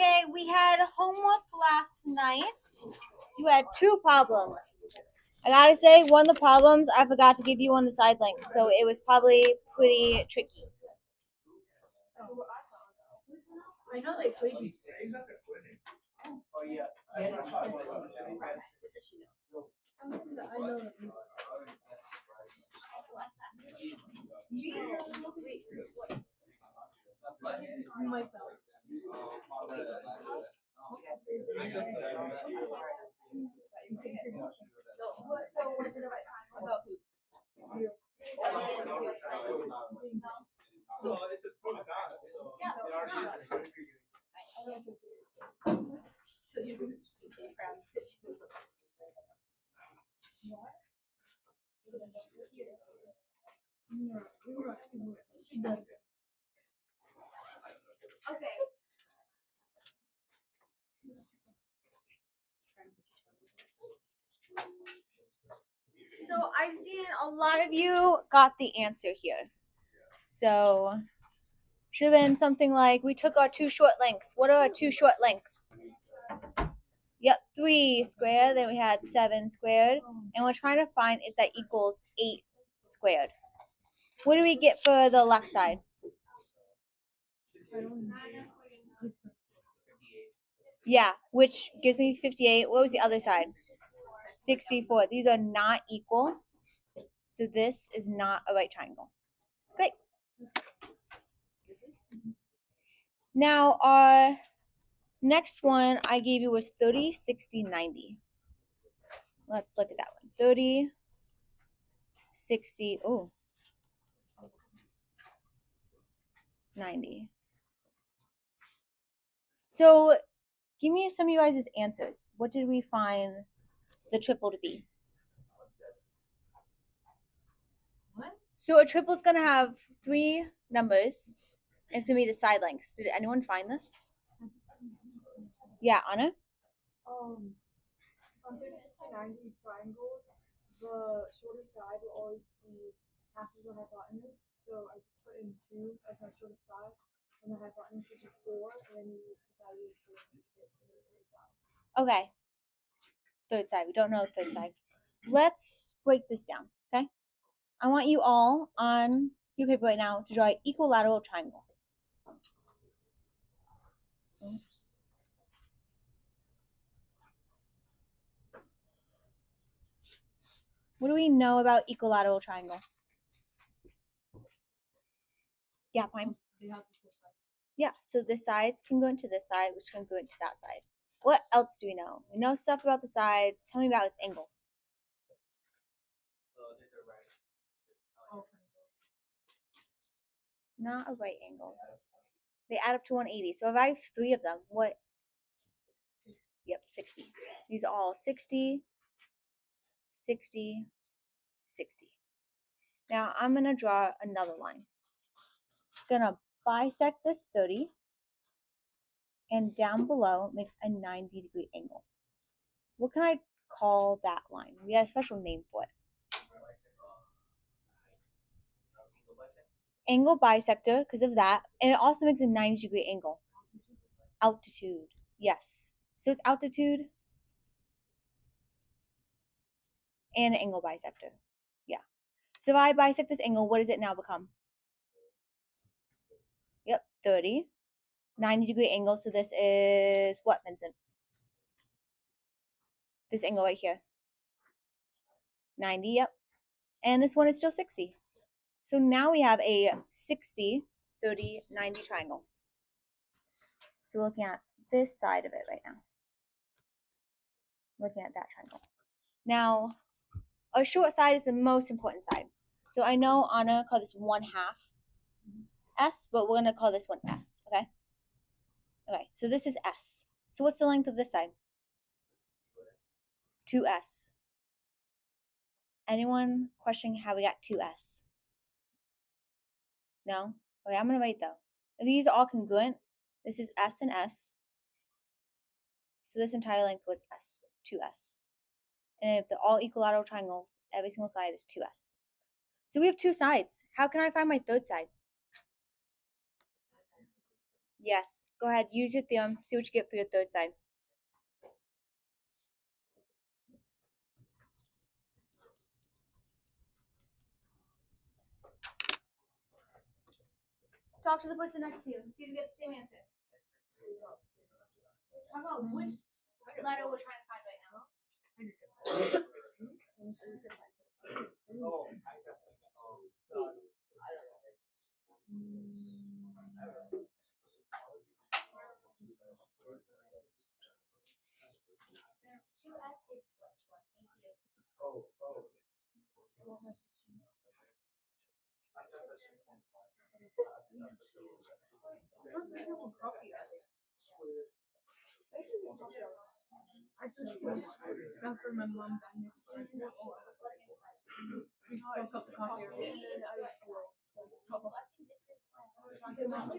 Okay, we had homework last night. You had two problems. I gotta say, one of the problems I forgot to give you on the side links, so it was probably pretty tricky. I know the equations. Oh yeah. I know them. Myself. She does. Okay. So I've seen a lot of you got the answer here. So should have been something like, we took our two short links. What are our two short links? Yep, 3 squared. Then we had 7 squared. And we're trying to find if that equals 8 squared. What do we get for the left side? Yeah, which gives me 58. What was the other side? 64. These are not equal. So this is not a right triangle. Great. Now our next one I gave you was 30, 60, 90. Let's look at that one. 30, 60, 90. So give me some of you guys' answers. What did we find the triple to be? What? So a triple is going to have 3 numbers. And it's going to be the side lengths. Did anyone find this? Yeah, Anna? On 30, 60, 90 triangles, the shortest side will always be half of the hypotenuse. So I put in 2 as my shortest side, and the hypotenuse would be 4, and then you use the value of 4 to get to the third side. Okay. Third side. We don't know the third side. Let's break this down, okay? I want you all on your paper right now to draw an equilateral triangle. What do we know about equilateral triangle? Yeah, fine. They have the full size. Yeah, so the sides can go into this side, which can go into that side. What else do we know? We know stuff about the sides. Tell me about its angles. Not a right angle. They add up to 180. So if I have 3 of them, what? Yep, 60. These are all 60, 60, 60. Now I'm going to draw another line. Gonna bisect this 30, and down below makes a 90-degree angle. What can I call that line? We have a special name for it. Angle bisector because of that, and it also makes a 90-degree angle. Altitude, yes. So it's altitude and an angle bisector. Yeah. So if I bisect this angle, what does it now become? Yep, 30. 90-degree angle, so this is what, Vincent? This angle right here. 90, yep. And this one is still 60. So now we have a 60, 30, 90 triangle. So we're looking at this side of it right now. Looking at that triangle. Now, our short side is the most important side. So I know Anna called this 1/2 S, but we're going to call this one S, okay? Okay, so this is S. So what's the length of this side? 2S. Anyone questioning how we got 2S? No? Okay, I'm going to write though. If these are all congruent, this is S and S. So this entire length was S, 2S. And if they're all equilateral triangles, every single side is 2S. So we have 2 sides. How can I find my third side? Yes. Go ahead. Use your theorem. See what you get for your third side. Talk to the person next to you. See if you get the same answer. Talk about which letter we're trying to find right now. After my mom died, we broke up the coffee. And then I was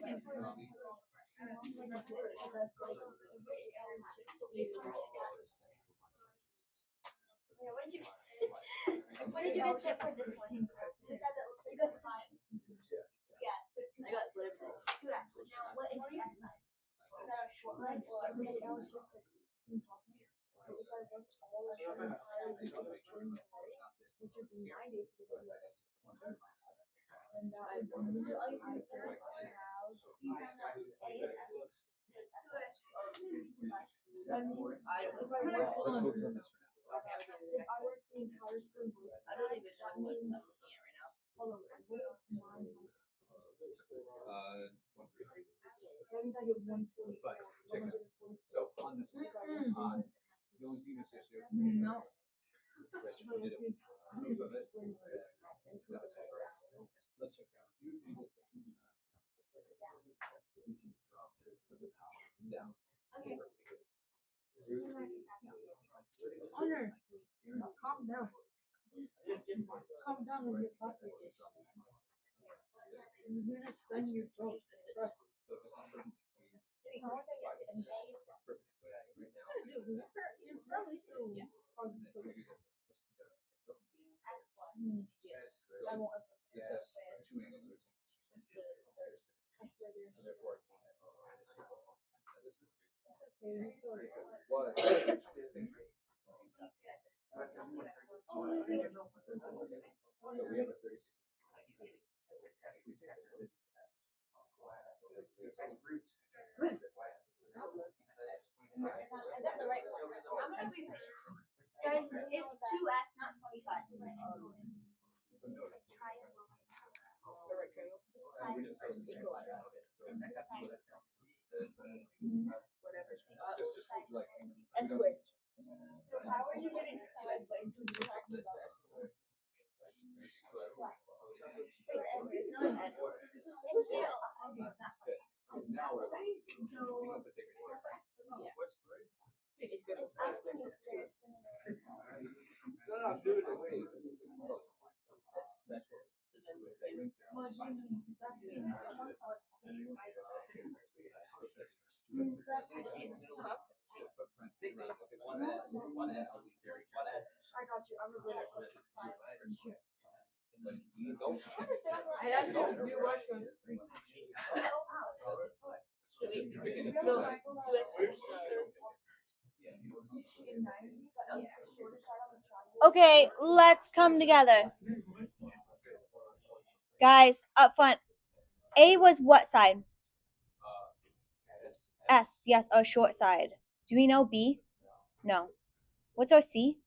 What did you guys get for this one? You said that looks like a sign. Yeah, so two. I got whatever. Two X. Now, what is the X sign? Is that a short line or a big L? which would be 90 for the and that would be if I work the entire school, I don't even know what's up here right now. Hold on, what is 9? So I get 144. So on this one, the only thing that's issue. No. Rich, we did it. Approve of it. Let's check out. We can drop to the top, down. Honor, calm down. Calm down and get coffee. You're gonna stun your throat. Trust. You're probably still. I won't. Yes. What? So we have a 36. Guys, it's 2S, not 25. S squared. So how are you getting 2S? Now we're I got you. I'm a good I actually do work on 3. Okay, let's come together. Guys, up front. A was what side? S, yes, our short side. Do we know B? No. What's our C?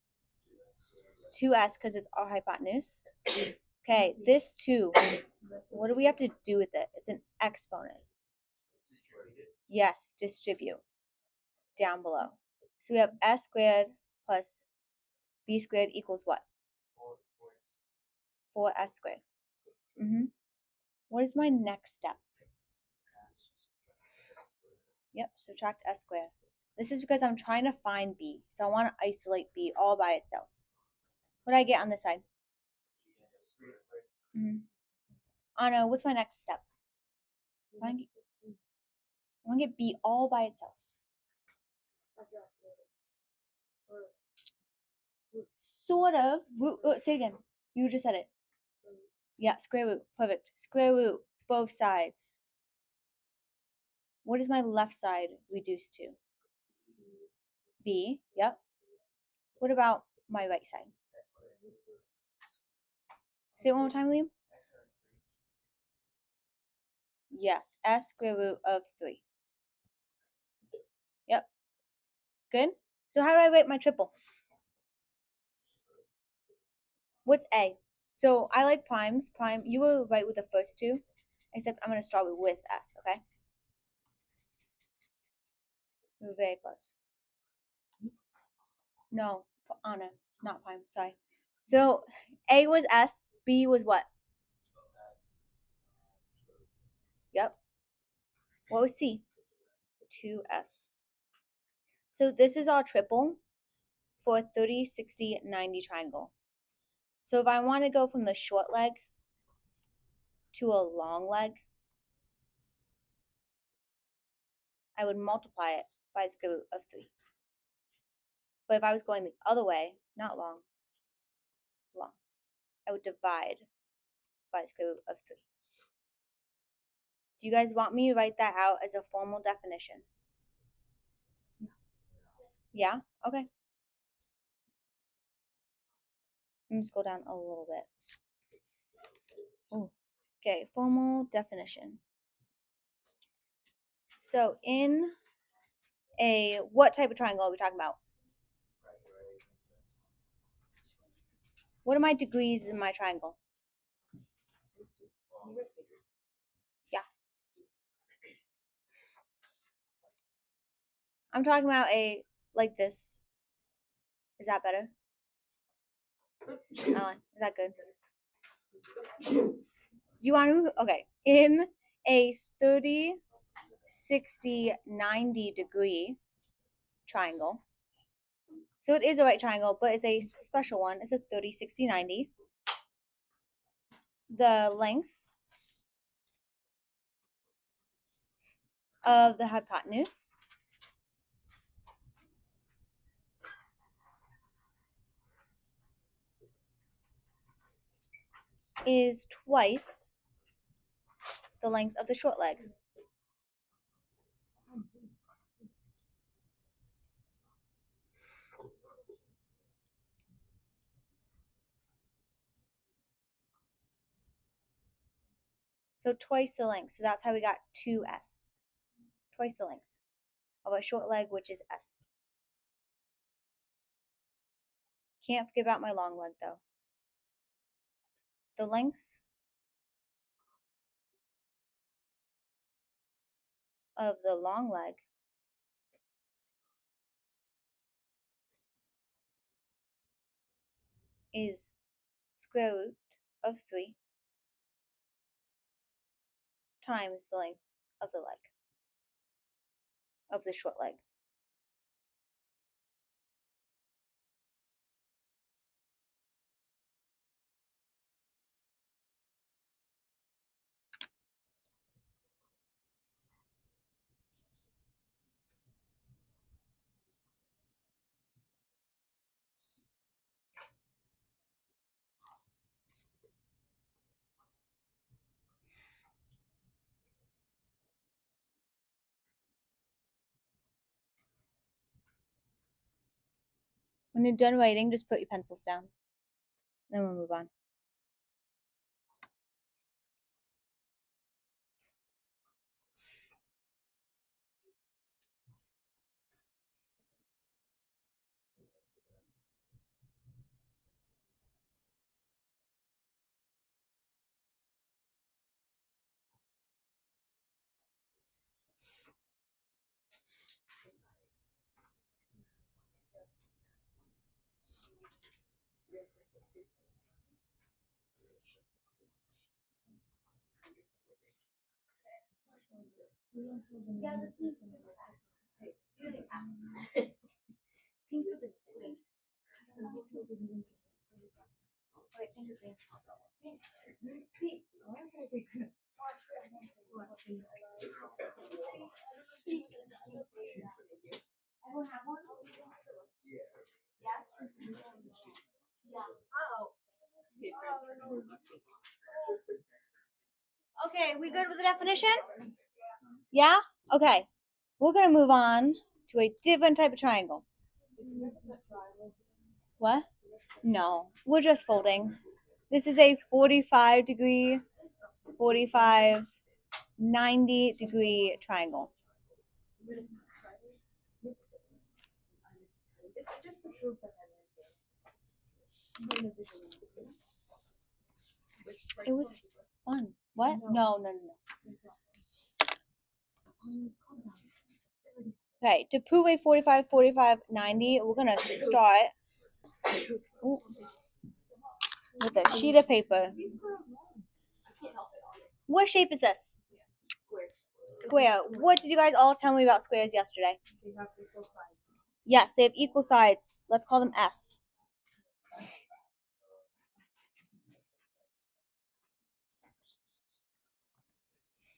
2S because it's our hypotenuse. Okay, this 2. What do we have to do with it? It's an exponent. Yes, distribute. Down below. So we have S squared plus B squared equals what? 4S squared. What is my next step? Yep, subtract S squared. This is because I'm trying to find B. So I want to isolate B all by itself. What do I get on this side? Anna, what's my next step? I want to get B all by itself. Sort of. Say again. You just said it. Yeah, square root. Perfect. Square root. Both sides. What is my left side reduced to? B. Yep. What about my right side? Say it one more time, Liam. Yes, s square root of 3. Yep. Good. So how do I write my triple? What's A? So I like primes. Prime, you were right with the first two, except I'm going to start with S, okay? We're very close. No, Anna, not prime, sorry. So A was S, B was what? Yep. What was C? 2S. So this is our triple for a 30, 60, 90 triangle. So if I want to go from the short leg to a long leg, I would multiply it by the square root of 3. But if I was going the other way, not long, long, I would divide by the square root of 3. Do you guys want me to write that out as a formal definition? Yeah? Okay. Let me scroll down a little bit. Ooh. Okay, formal definition. So in a, what type of triangle are we talking about? What are my degrees in my triangle? Yeah. I'm talking about a, like this. Is that better? Alan, is that good? Do you want to move? Okay. In a 30, 60, 90 degree triangle. So it is a right triangle, but it's a special one. It's a 30, 60, 90. The length of the hypotenuse is twice the length of the short leg. So twice the length. So that's how we got 2S. Twice the length of a short leg, which is S. Can't forget about my long leg though. The length of the long leg is square root of 3 times the length of the leg, of the short leg. When you're done writing, just put your pencils down. Then we'll move on. Okay, we good with the definition? Yeah? Okay, we're gonna move on to a different type of triangle. What? No, we're just folding. This is a 45 degree, 45, 90 degree triangle. It's just the proof that It was fun. What? No, no, no, no. Okay, to prove a 45, 45, 90, we're gonna start with a sheet of paper. What shape is this? Square. What did you guys all tell me about squares yesterday? they have equal sides. Yes, they have equal sides. Let's call them S.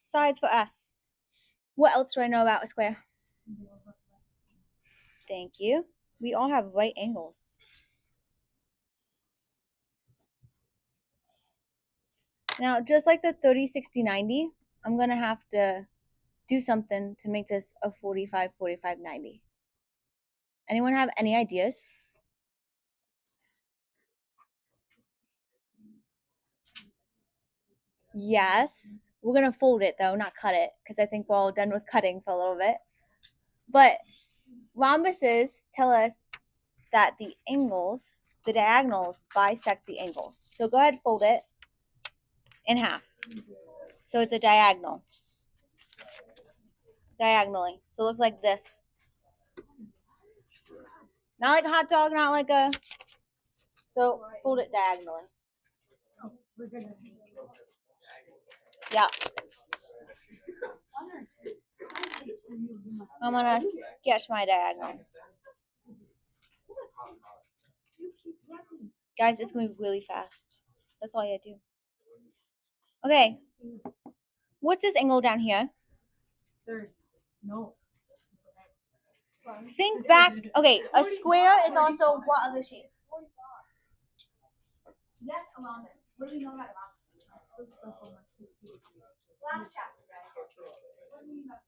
Sides for S. What else do I know about a square? Thank you. We all have right angles. Now, just like the 30, 60, 90, I'm going to have to do something to make this a 45, 45, 90. Anyone have any ideas? Yes. We're going to fold it though, not cut it, because I think we're all done with cutting for a little bit. But rhombuses tell us that the angles, the diagonals, bisect the angles. So go ahead, fold it in half. So it's a diagonal. Diagonally. So it looks like this. Not like a hot dog, not like a. So fold it diagonally. We're gonna Yeah. I'm gonna sketch my diagonal. Guys, it's gonna be really fast. That's all you do. Okay. What's this angle down here? 30. No. Think back. Okay, a square is also what other shapes? Yes, a rhombus. What do we know about a rhombus? Last chapter, guys. What do we know?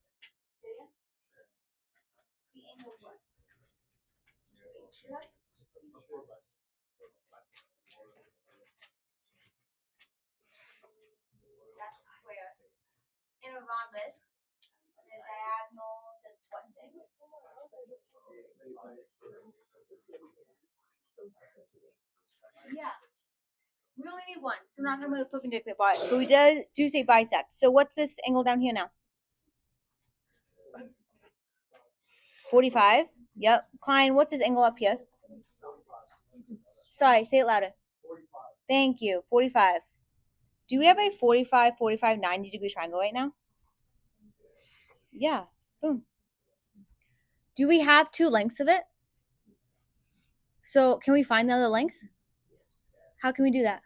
The angle of what? Yes. That's square. In a rhombus, the diagonal does what thing? Yeah. We only need one, so we're not talking about the perpendicular part. But we do say bisect. So what's this angle down here now? 45. Yep. Klein, what's this angle up here? Sorry, say it louder. Thank you. 45. Do we have a 45, 45, 90 degree triangle right now? Yeah. Boom. Do we have two lengths of it? So can we find the other length? How can we do that?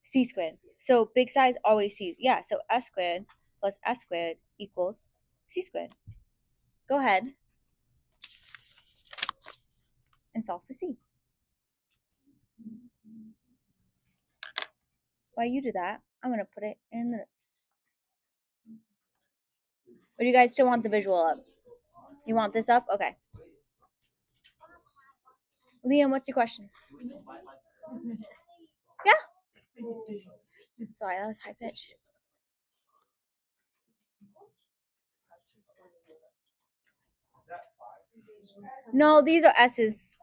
C squared. So big sides always C. Yeah, so S squared plus S squared equals C squared. Go ahead and solve for C. While you do that, I'm going to put it in the notes. Or do you guys still want the visual up? You want this up? Okay. Liam, what's your question? Yeah. Sorry, that was high pitch. No, these are S's.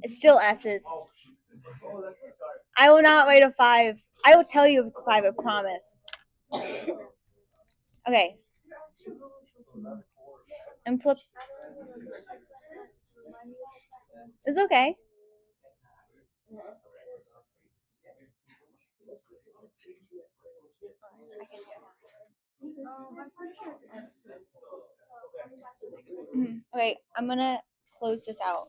It's still S's. I will not write a 5. I will tell you if it's a 5, I promise. Okay. And flip. It's okay. Okay, I'm gonna close this out.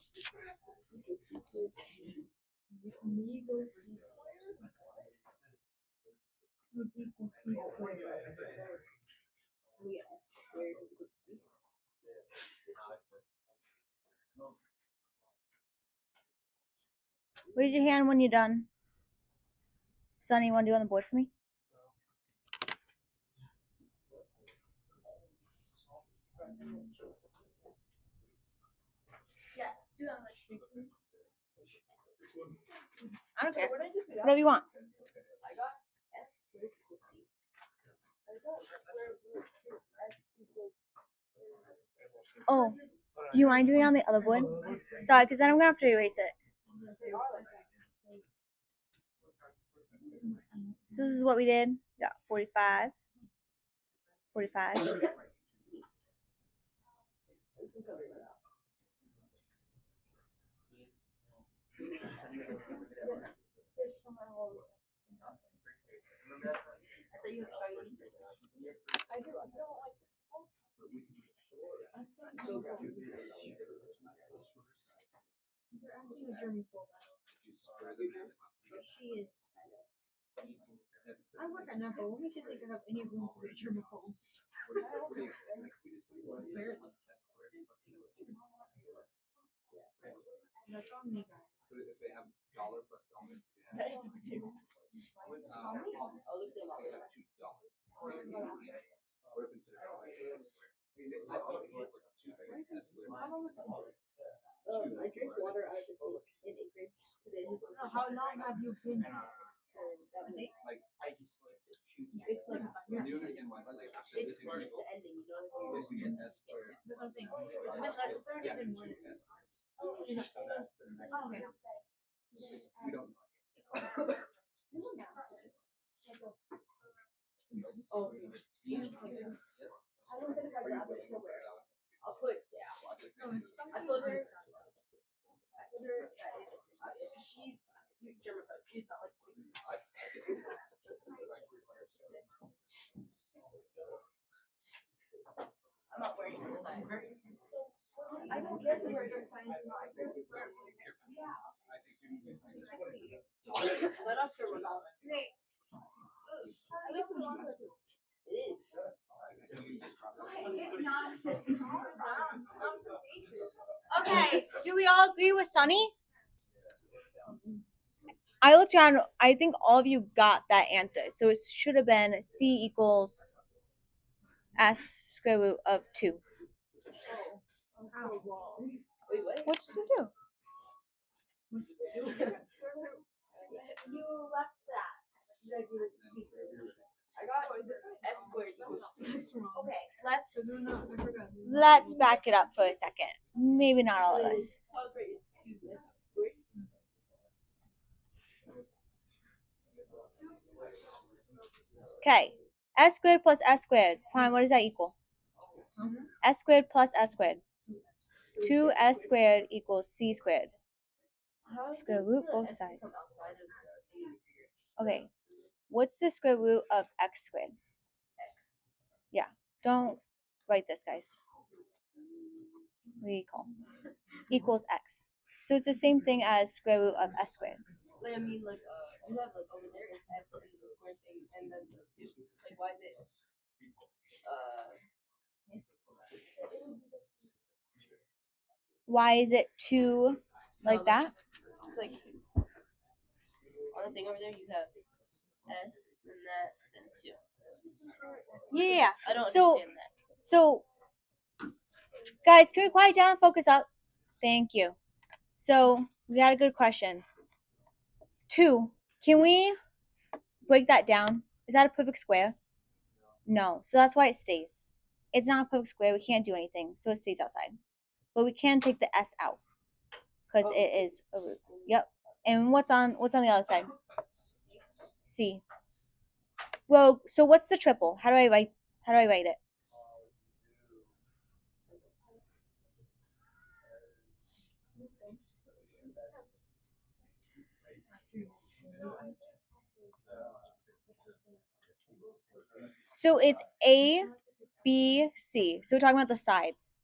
Raise your hand when you're done. Sonny, you want to do on the board for me? I don't care. Whatever you want. I got S squared equals C. I got square root of S equals. Oh, do you mind doing it on the other board? Sorry, because then I'm gonna have to erase it. They are like that. So this is what we did. We got 45. 45. I thought you had tried these. I do. I don't like. They're asking a German full battle. She is. I work at Napa. What makes you think I have any room to be a germaphobe? That's on me, guys. So if they have dollar plus dollar. Oh, looks like Or consider I drink water out of the sink in Anchorage today. How long have you been? like It's like do you understand why it's just the ending, you know. if we get S squared. That's what I'm saying. It's already been one. So that's the next. Oh, okay. We don't. Oh, I don't think I got it somewhere. I'll put, yeah. I told her that she's germaphobe. She's not like. I'm not wearing her size. I don't get to wear her size. Let us go with all. Wait. At least we want it. It is. Okay, do we all agree with Sunny? I looked around. I think all of you got that answer. So it should have been C equals S square root of 2. I'm so wrong. Wait, what? What did you do? You left that. You gotta do it. I got S squared equals. Okay, let's back it up for a second. Maybe not all of us. Okay, S squared plus S squared. Fine, what does that equal? S squared plus S squared. 2S squared equals C squared. Square root both sides. Okay, what's the square root of X squared? Yeah, don't write this, guys. Recall. Equals X. So it's the same thing as square root of S squared. Like, I mean, like, you have, like, over there is S and the square thing, and then the 2. Like, why is it, Why is it 2 like that? It's like, on the thing over there, you have S, and that, and 2. Yeah. I don't So- understand that. So, guys, can we quiet down and focus up? Thank you. So, we got a good question. 2. Can we break that down? Is that a perfect square? No. So that's why it stays. It's not a perfect square. We can't do anything. So it stays outside. But we can take the S out because it is a root. Yep. And what's on the other side? C. Well, so what's the triple? How do I write it? So it's A, B, C. So we're talking about the sides.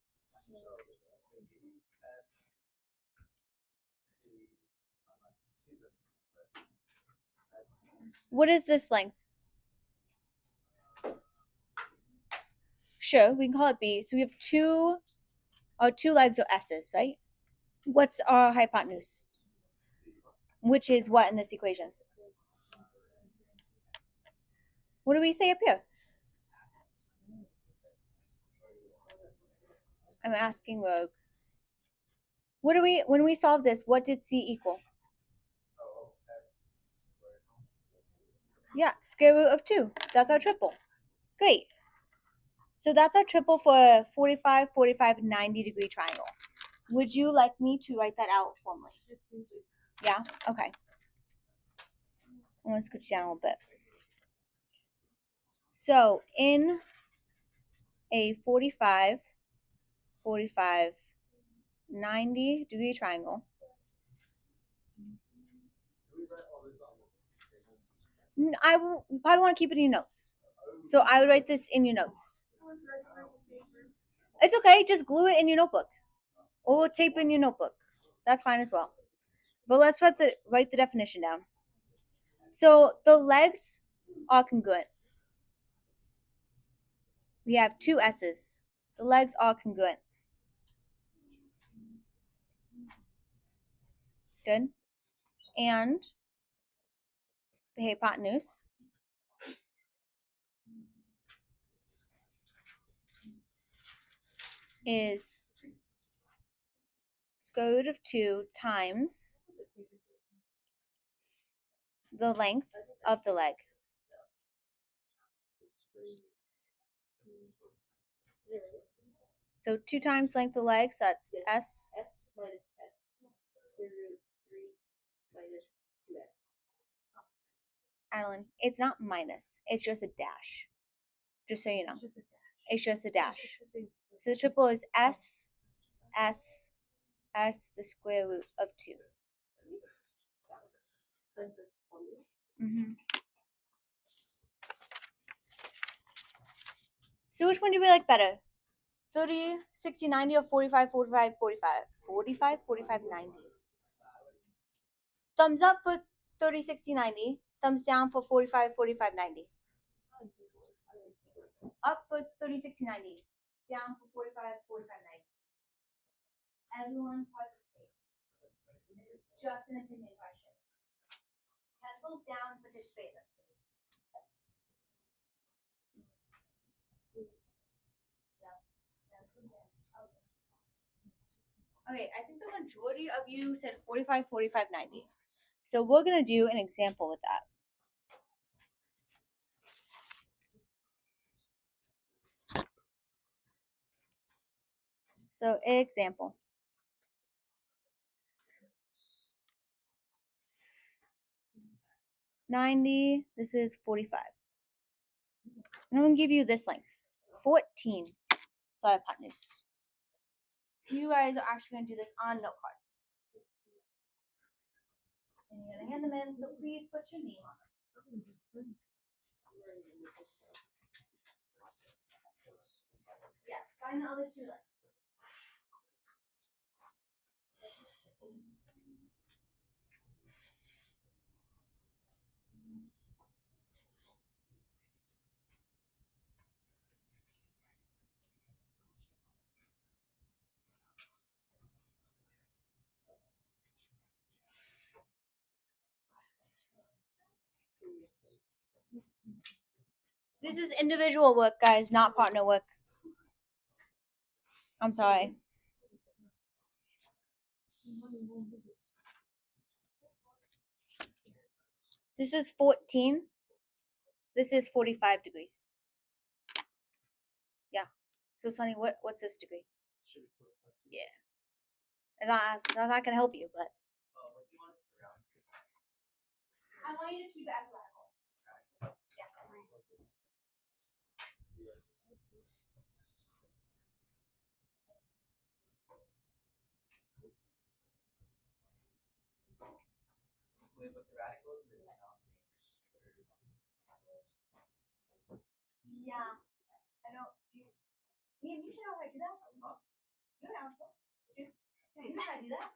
What is this length? Sure, we can call it B. So we have two legs of S's, right? What's our hypotenuse? Which is what in this equation? What do we say up here? I'm asking Rogue. What do we, when we solve this, what did C equal? Yeah, square root of 2. That's our triple. Great. So that's our triple for a 45, 45, 90 degree triangle. Would you like me to write that out formally? Yeah? Okay. I'm going to scooch down a little bit. So in a 45, 45, 90 degree triangle, I will probably want to keep it in your notes. So I would write this in your notes. It's okay, just glue it in your notebook. Or tape in your notebook. That's fine as well. But let's write the definition down. So the legs are congruent. We have two S's. The legs are congruent. Good. And the hypotenuse is square root of 2 times the length of the leg. So 2 times length of the leg, so that's S. S minus S. Square root 3 minus 2S. Adeline, it's not minus. It's just a dash. Just so you know. It's just a dash. It's just a dash. So the triple is S, S, S, the square root of 2. Mm-hmm. So which one do we like better? 30, 60, 90 or 45, 45, 45? 45, 45, 90. Thumbs up for 30, 60, 90. Thumbs down for 45, 45, 90. Up for 30, 60, 90. Down for 45, 45, 90. Everyone participate. It's just an opinion question. Pencils down, participate. Okay, I think the majority of you said 45, 45, 90. So we're going to do an example with that. So example. 90, this is 45. And I'm going to give you this length, 14. So hypotenuse. You guys are actually going to do this on note cards. And you're going to hand them in, so please put your name on them. Yes, find the other two lengths. This is individual work, guys, not partner work. I'm sorry. This is 14. This is 45 degrees. Yeah. So, Sonny, what's this degree? Yeah. And that's not going to help you, but. I want you to keep it as radical. Yeah. Yeah. I don't. You should know how to do that. You know. You know how to do that.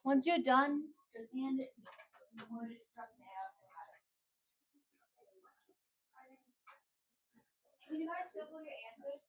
Once you're done, just hand it to me. We'll just start now. Can you guys circle your answers?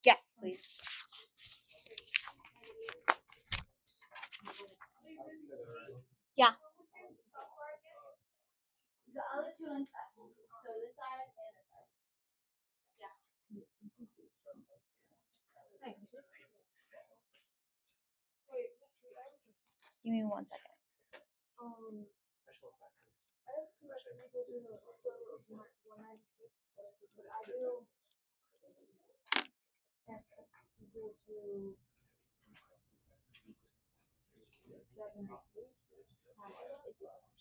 Yes, please. Yeah. The other two inside. So this side and this side. Yeah. Give me 1 second. I have too much people do the square root of 196, but I do have to go to 73 or the square root of that one.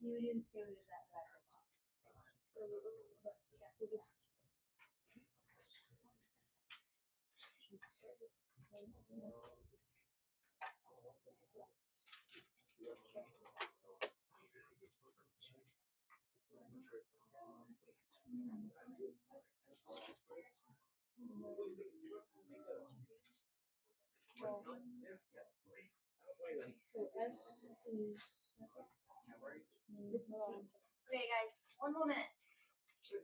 You would do the square root of that letter. Square root of that, yeah, so this. So S is this one. Okay, guys, 1 more minute. 2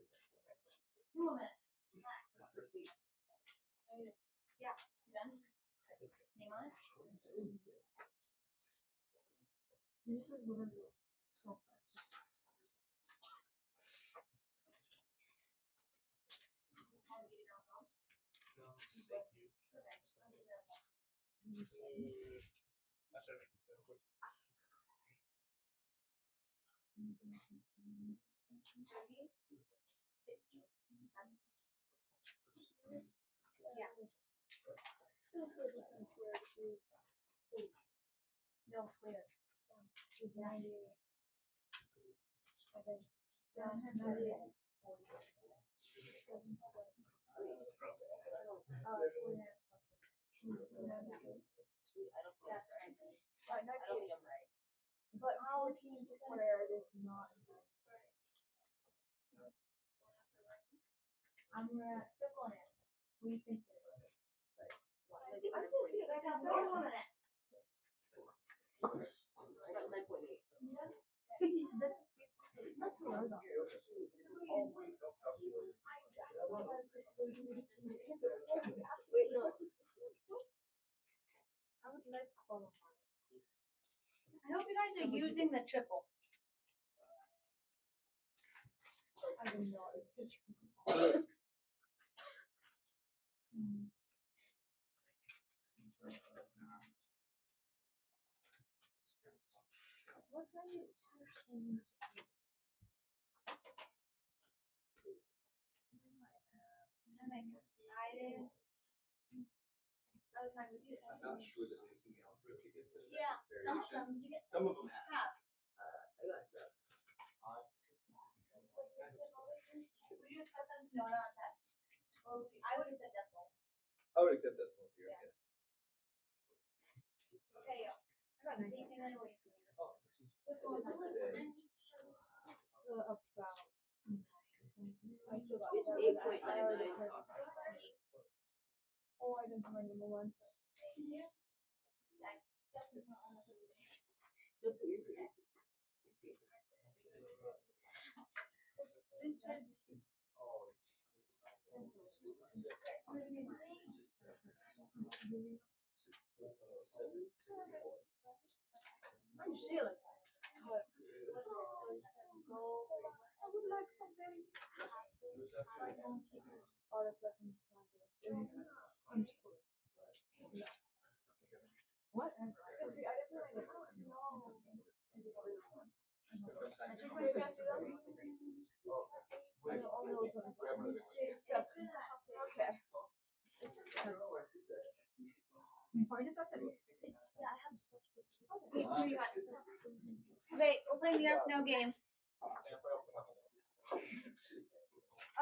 more minutes. Yeah, you done? Name on it? This is whatever. So Yeah. No, square. It's 98. I think. 798. 98. But 14 squared is not. I'm gonna circle it. What do you think? I didn't see it. That's 1 more minute. I got 9.8. That's what I got. Wait, no. I would like to follow. I hope you guys are using the triple. I don't know. It's such. What's my searching? I'm excited. Other times we do I'm not sure that anything else really get this. Yeah, some of them you get Some of them have. have. I got that. Would you expect them to know it on a test? Or I would have said decimals. I would accept that one here. Yeah. Okay, yo. I got same thing anyway. Oh, this is. Circle is today. About. I still got It's 7. 8.99. I already heard. Oh, I didn't find number 1. So weird. I'm silly. But I would like something. Oh, that's definitely not good. I'm screwed. Okay, we're playing the yes no game.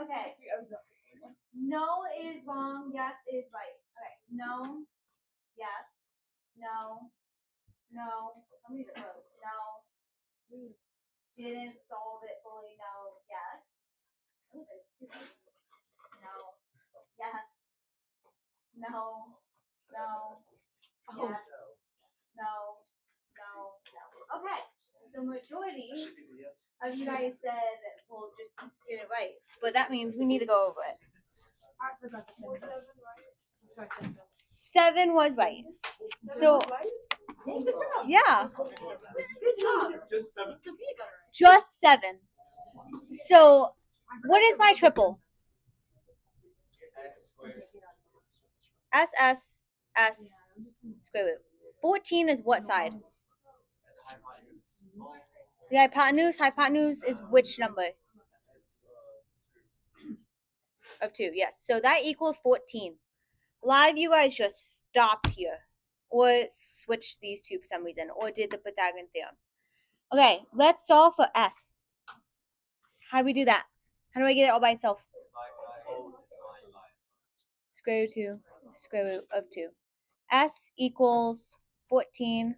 Okay. No is wrong, yes is right. Okay. No, yes, no, no. Some of these are close. No. Didn't solve it fully. No, yes. Ooh, there's two. No, yes, no, no, yes, no, no, no. Okay. So majority of you guys said we'll just get it right. But that means we need to go over it. I forgot the 7 was right. So yeah, Just 7. just 7. So what is my triple? S S S square root. 14 is what side? The hypotenuse. Hypotenuse is which number? Of 2. Yes. So that equals 14. A lot of you guys just stopped here, or switched these two for some reason, or did the Pythagorean theorem. Okay, let's solve for S. How do we do that? How do I get it all by itself? Square root 2, square root of 2. S equals 14,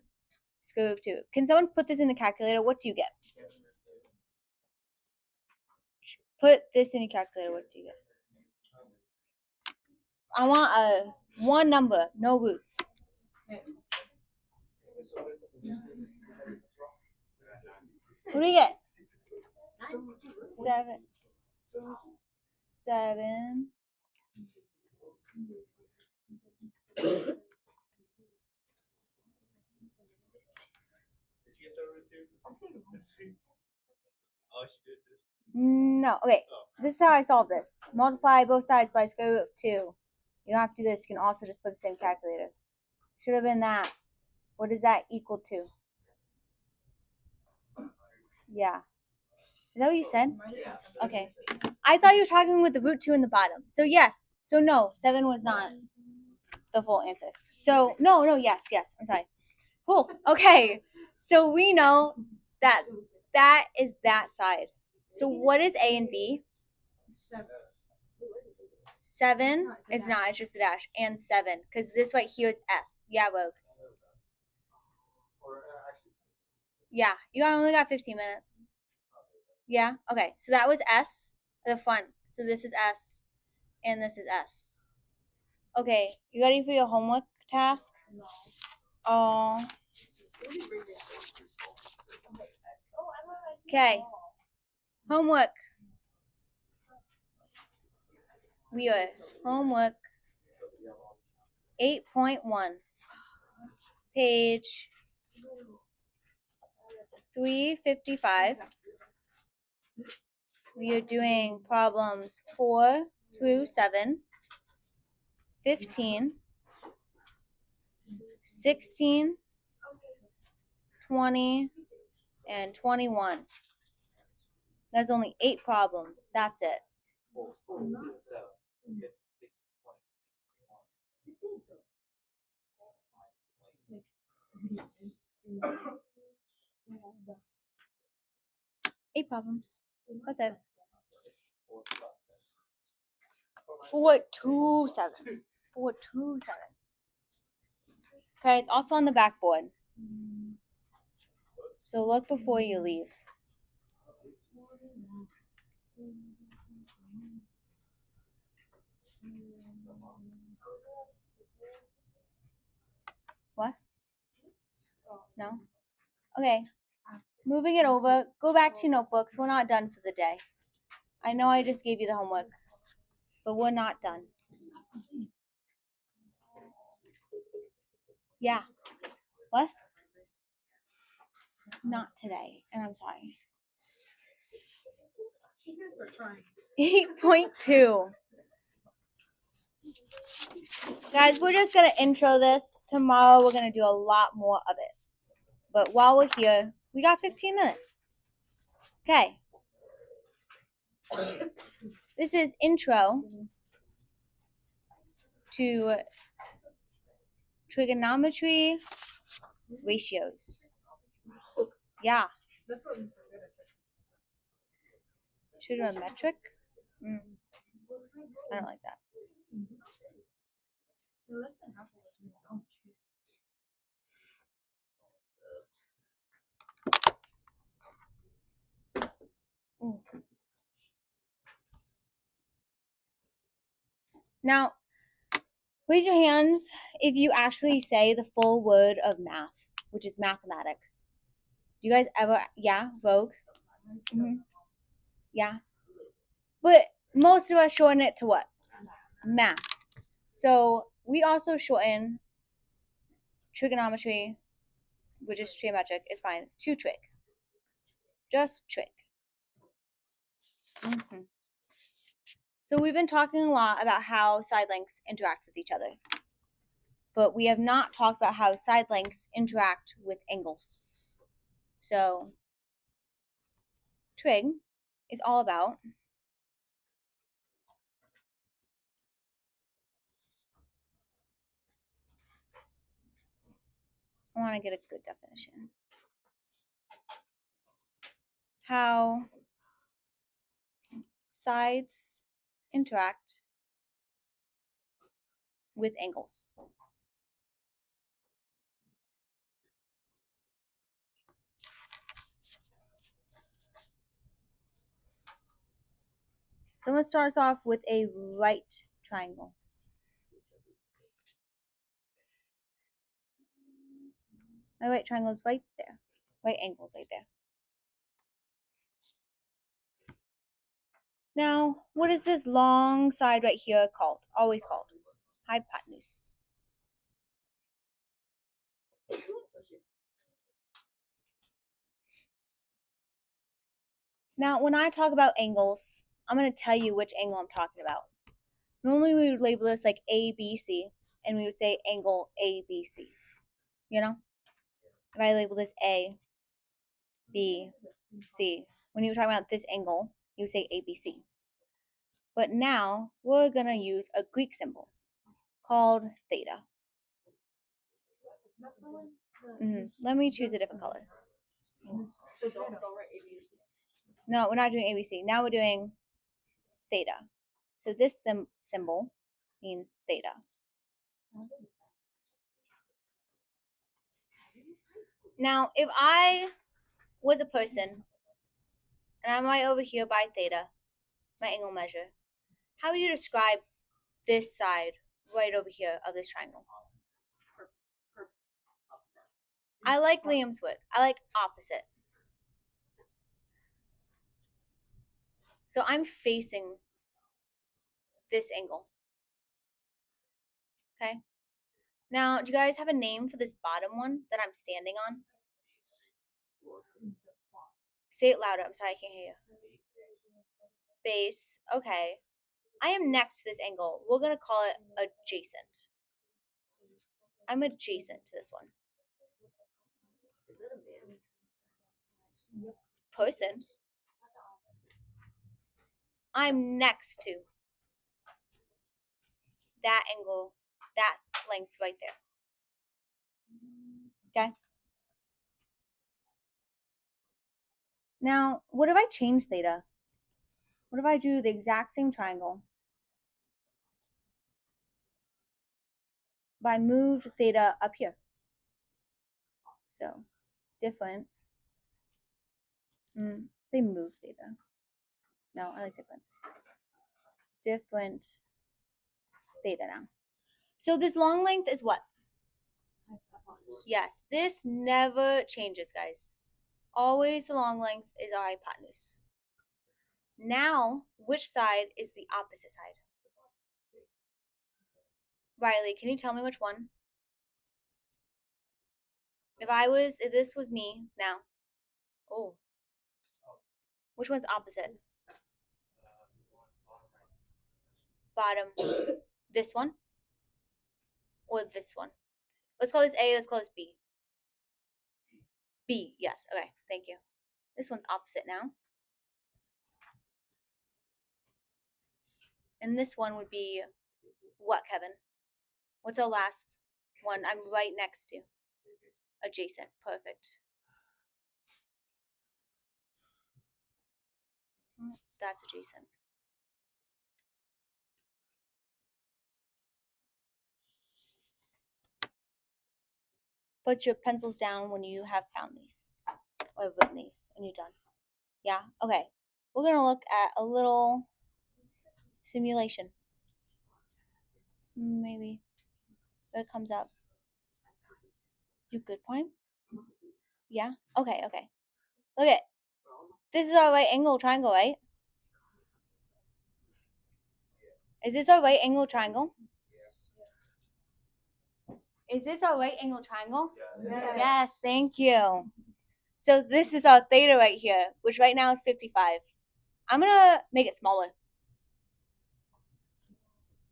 square root of 2. Can someone put this in the calculator? What do you get? Put this in your calculator. What do you get? I want a one number, no roots. What do you get? 7. 7. No. Okay. This is how I solve this. Multiply both sides by square root of 2. You don't have to do this. You can also just put this in calculator. Should have been that. What is that equal to? Yeah. Is that what you said? Okay. I thought you were talking with the root 2 in the bottom. So yes. So no, 7 was not the full answer. So no, yes. I'm sorry. Cool. Okay. So we know that that is that side. So what is A and B? 7 is not, it's just the dash. And 7, because this right here is S. Yeah, Rogue. Yeah, you only got 15 minutes. Yeah, okay. So that was S, the front. So this is S, and this is S. Okay, you ready for your homework task? Oh. Okay. Homework. We are homework 8.1. Page 355. We are doing problems 4 through 7, 15, 16, 20, and 21. There's only 8 problems. That's it. Eight problems. That's it. 4, 2, 7. 4, 2, 7. Okay, it's also on the backboard. So look before you leave. What? No? Okay. Moving it over. Go back to your notebooks. We're not done for the day. I know I just gave you the homework, but we're not done. Yeah. What? Not today. And I'm sorry. 8.2. Guys, we're just going to intro this. Tomorrow we're going to do a lot more of it. But while we're here, we got 15 minutes. Okay. This is intro to trigonometry ratios. Yeah, That's what we forget at trigonometric. I don't like that. less than half of us we don't. Ooh. Now, raise your hands if you actually say the full word of math, which is mathematics. Do you guys ever, yeah, Vogue? Yeah. But most of us shorten it to what? Math. So we also shorten trigonometry, which is trigonometric, is fine, to trig. Just trig. So we've been talking a lot about how side lengths interact with each other. But we have not talked about how side lengths interact with angles. So trig is all about I want to get a good definition. How sides interact with angles. So I'm going to start us off with a right triangle. My right triangle is right there. Right angle is right there. Now, what is this long side right here called? Always called hypotenuse. Now, when I talk about angles, I'm going to tell you which angle I'm talking about. Normally, we would label this like ABC, and we would say angle ABC. You know? If I label this A, B, C, when you were talking about this angle, you would say ABC. But now, we're going to use a Greek symbol called theta. Let me choose a different color. So don't write ABC. No, we're not doing ABC. Now we're doing theta. So this symbol means theta. Now, if I was a person and I'm right over here by theta, my angle measure, how would you describe this side right over here of this triangle? I like Liam's word. I like opposite. So I'm facing this angle. Okay? Now, do you guys have a name for this bottom one that I'm standing on? Say it louder. I'm sorry, I can't hear you. Base. Okay. I am next to this angle. We're going to call it adjacent. I'm adjacent to this one. Is that a man? Person. I'm next to that angle, that length right there. Okay? Now, what if I change theta? What if I do the exact same triangle, but I moved theta up here? So, different. Say move theta. No, I like difference. Different theta now. So this long length is what? Yes, this never changes, guys. Always the long length is our hypotenuse. Now, which side is the opposite side? Riley, can you tell me which one? If this was me now. Oh. Which one's opposite? Bottom. This one? Or this one? Let's call this A, let's call this B. B, yes. Okay, thank you. This one's opposite now. And this one would be what, Kevin? What's our last one? I'm right next to. Adjacent. Perfect. That's adjacent. Put your pencils down when you have found these or have written these and you're done. Yeah? Okay. We're going to look at a little simulation. Maybe. It comes up. You good point? Yeah? Okay, okay. Look at this is our right angle triangle, right? Is this our right angle triangle? Is this our right angle triangle? Yes, thank you. So this is our theta right here, which right now is 55. I'm going to make it smaller.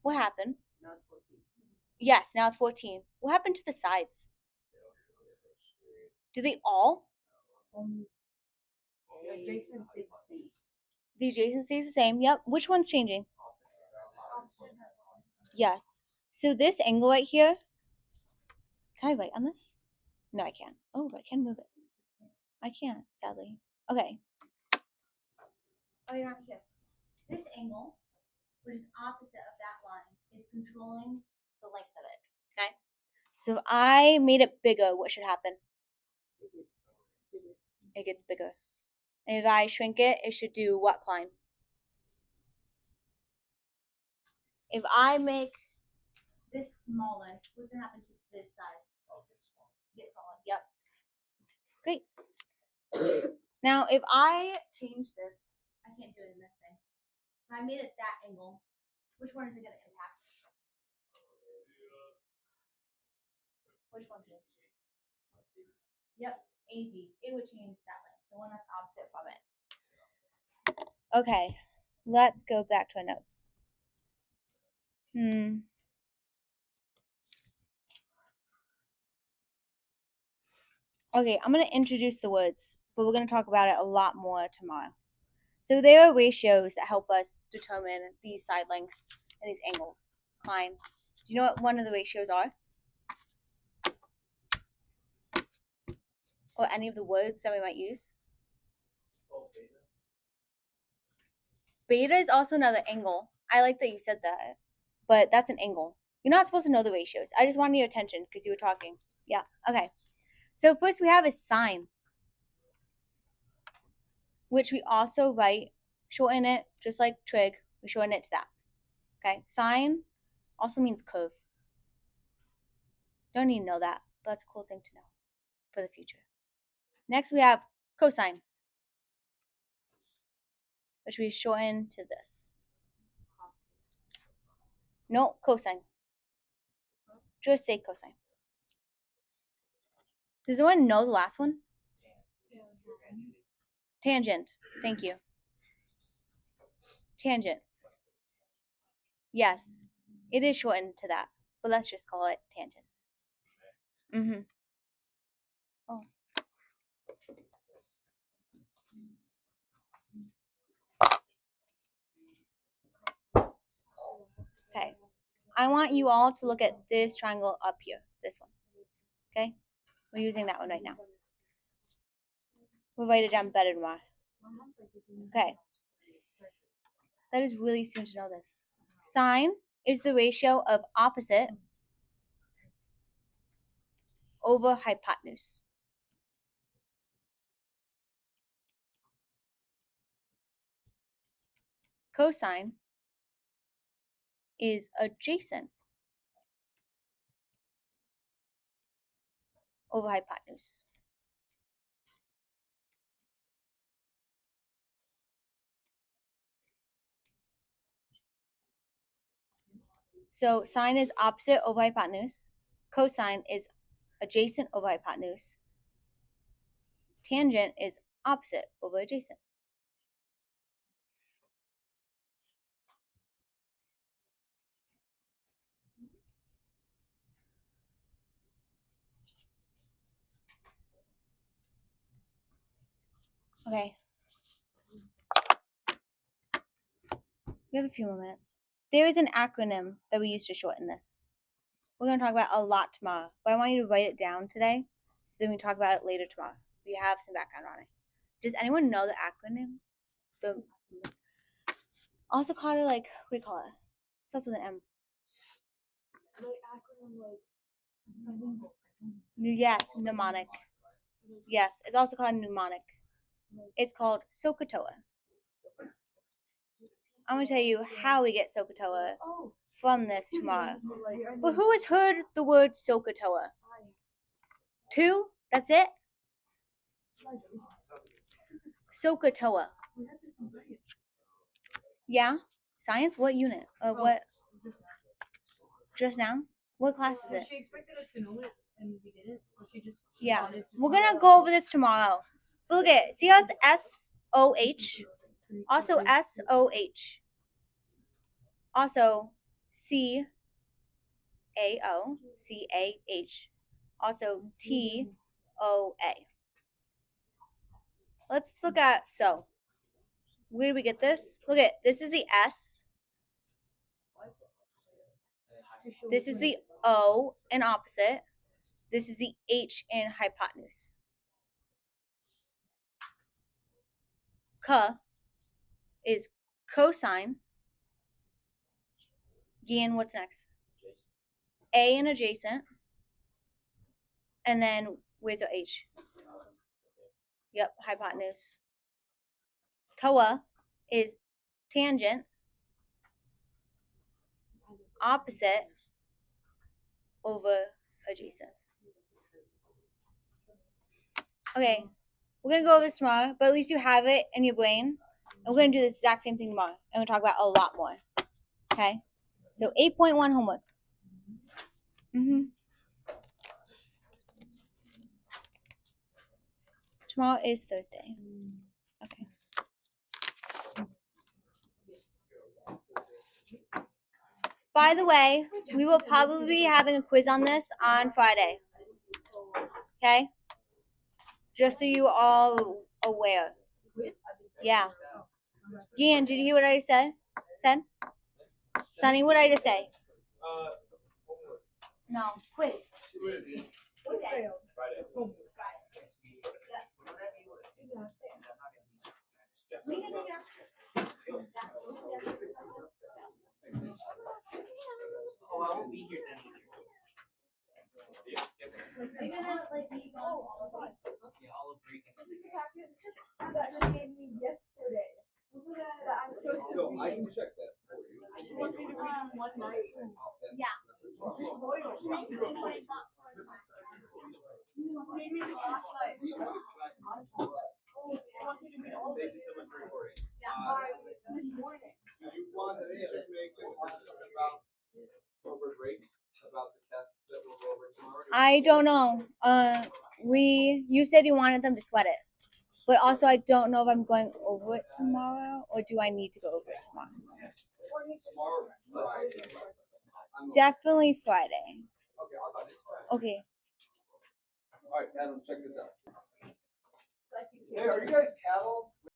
What happened? Yes, now it's 14. What happened to the sides? Do they all? Adjacent stays the same. The adjacent stays the same. Yep. Which one's changing? Yes. So this angle right here, can I write on this? No, I can't. Oh, but I can move it. I can't, sadly. Okay. Right on here. This angle, which is opposite of that line, is controlling the length of it. Okay? So if I made it bigger, what should happen? It gets bigger. And if I shrink it, it should do what, Klein? If I make this smaller, what's gonna happen to this side? Get smaller. Yep. Great. Now, if I change this, I can't do it in this thing. If I made it that angle, which one is it gonna impact? Which one? Yep, AB. It would change that length, the one that's opposite from it. Okay, let's go back to our notes. Okay, I'm going to introduce the words, but we're going to talk about it a lot more tomorrow. So there are ratios that help us determine these side lengths and these angles. Klein, do you know what one of the ratios are? Or any of the words that we might use? Beta is also another angle. I like that you said that, but that's an angle. You're not supposed to know the ratios. I just wanted your attention because you were talking. Yeah, okay. So first we have a sine, which we also write, shorten it, just like trig, we shorten it to that. Okay, sine also means curve. Don't need to know that, but that's a cool thing to know for the future. Next we have cosine, which we shorten to this. No, cosine. Just say cosine. Does anyone know the last one? Tangent. Thank you. Tangent. Yes, it is shortened to that, but let's just call it tangent. Oh. Okay. I want you all to look at this triangle up here, this one. Okay? We're using that one right now. We'll write it down better tomorrow. Okay. That is really soon to know this. Sine is the ratio of opposite over hypotenuse. Cosine is adjacent over hypotenuse. So sine is opposite over hypotenuse. Cosine is adjacent over hypotenuse. Tangent is opposite over adjacent. Okay. We have a few more minutes. there is an acronym that we use to shorten this. We're going to talk about a lot tomorrow, but I want you to write it down today so then we talk about it later tomorrow. You have some background on it. Does anyone know the acronym? The also called it like, what do you call it? Starts with an M. Like acronym like I think Yes, mnemonic. Yes, it's also called mnemonic. It's called SOHCAHTOA. I'm going to tell you how we get SOHCAHTOA oh from this tomorrow. like But who has heard the word SOHCAHTOA? 2? That's it? SOHCAHTOA. we had this in science. Yeah? Science? What unit? What? Just now? What class is it? She expected us to know it, and we didn't, so she just Yeah. wanted to We're tell gonna us. go over this tomorrow. Look at it. See how it's SOH? Also SOH. Also CAO. CAH. Also TOA. Let's look at so. Where do we get this? Look at this is the S. This is the O in opposite. This is the H in hypotenuse. Ka is cosine. Gian, what's next? A in adjacent. And then where's the H? Yep, hypotenuse. Toa is tangent. Opposite over adjacent. Okay, we're gonna go over this tomorrow, but at least you have it in your brain. And we're gonna do the exact same thing tomorrow. And we'll talk about a lot more. Okay? So 8.1 homework. Tomorrow is Thursday. Okay. By the way, we will probably be having a quiz on this on Friday. Okay? Just so you all aware. Yeah. Gian, did you hear what I said? Sonny, what did I just say? No, quiz. We failed. Oh, I won't be here then either. You're gonna like be Okay, I'll agree. This is the packet that she gave me yesterday. That I'm so So I can check that for you. She wants me to read it one night. Yeah. Made me read last night. I want you to read all of Thank it. you so much for recording. This morning. Do you want to make a announcement about over break, about the tests that we'll go over tomorrow? I don't know. You said you wanted them to sweat it. But also I don't know if I'm going over it tomorrow or do I need to go over it tomorrow? Tomorrow, Friday. Definitely Friday. Okay, I'll talk to you. Okay. All right, Adam, check this out. Hey, are you guys cattle?